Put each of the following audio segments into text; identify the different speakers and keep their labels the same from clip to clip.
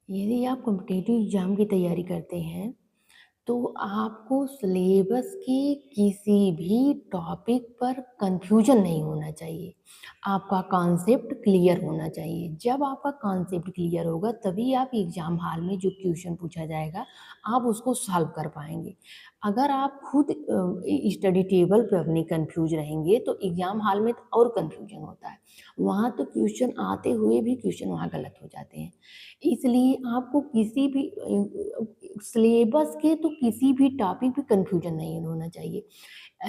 Speaker 1: यदि आप competitive exam की तैयारी करते हैं, तो आपको सिलेबस के किसी भी टॉपिक पर कन्फ्यूजन नहीं होना चाहिए। आपका कॉन्सेप्ट क्लियर होना चाहिए। जब आपका कॉन्सेप्ट क्लियर होगा तभी आप एग्ज़ाम हॉल में जो क्वेश्चन पूछा जाएगा, आप उसको सॉल्व कर पाएँगे। अगर आप खुद स्टडी टेबल पे अपनी कन्फ्यूज़ रहेंगे तो एग्ज़ाम हॉल में तो और कन्फ्यूजन होता है। वहाँ तो क्वेश्चन आते हुए भी क्वेश्चन वहाँ गलत हो जाते हैं। इसलिए आपको किसी भी सिलेबस के तो किसी भी टॉपिक पे कन्फ्यूजन नहीं होना चाहिए।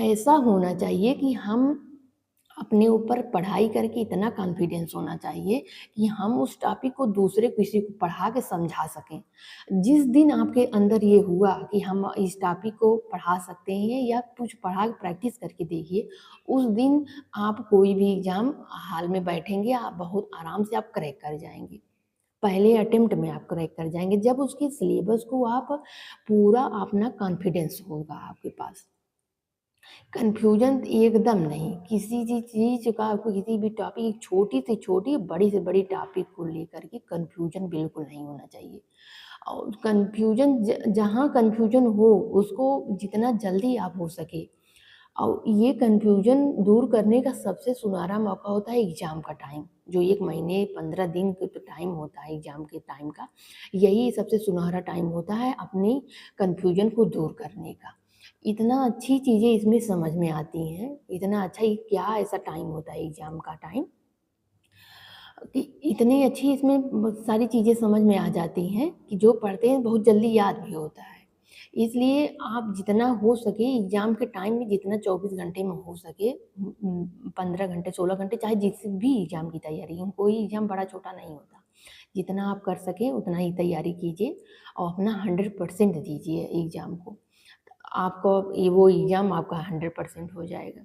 Speaker 1: ऐसा होना चाहिए कि हम अपने ऊपर पढ़ाई करके इतना कॉन्फिडेंस होना चाहिए कि हम उस टॉपिक को दूसरे किसी को पढ़ा के समझा सकें। जिस दिन आपके अंदर ये हुआ कि हम इस टॉपिक को पढ़ा सकते हैं या कुछ पढ़ा के प्रैक्टिस करके देखिए, उस दिन आप कोई भी एग्ज़ाम हॉल में बैठेंगे, आप बहुत आराम से आप क्रैक कर जाएँगे। पहले अटेम्प्ट में आप क्रैक कर जाएँगे, जब उसके सिलेबस को आप पूरा अपना कॉन्फिडेंस होगा आपके पास। कन्फ्यूजन एकदम नहीं, किसी भी चीज़ का आपको किसी भी टॉपिक छोटी से छोटी, बड़ी से बड़ी टॉपिक को लेकर के कन्फ्यूजन बिल्कुल नहीं होना चाहिए। और कन्फ्यूजन जहाँ कन्फ्यूजन हो, उसको जितना जल्दी आप हो सके और ये कन्फ्यूजन दूर करने का सबसे सुनहरा मौका होता है एग्ज़ाम का टाइम, जो 1 महीने 15 दिन का टाइम होता है एग्ज़ाम के टाइम का, यही सबसे सुनहरा टाइम होता है अपनी कन्फ्यूजन को दूर करने का। इतना अच्छी चीज़ें इसमें समझ में आती हैं, इतना अच्छा ये क्या ऐसा टाइम होता है एग्ज़ाम का टाइम कि इतनी अच्छी इसमें सारी चीज़ें समझ में आ जाती हैं कि जो पढ़ते हैं बहुत जल्दी याद भी होता है। इसलिए आप जितना हो सके एग्ज़ाम के टाइम में जितना 24 घंटे में हो सके 15 घंटे, 16 घंटे चाहे जिस भी एग्ज़ाम की तैयारी हो, कोई एग्ज़ाम बड़ा-छोटा नहीं होता। जितना आप कर सकें उतना ही तैयारी कीजिए और अपना 100% दीजिए एग्ज़ाम को। आपको ये वो एग्ज़ाम आपका 100% हो जाएगा।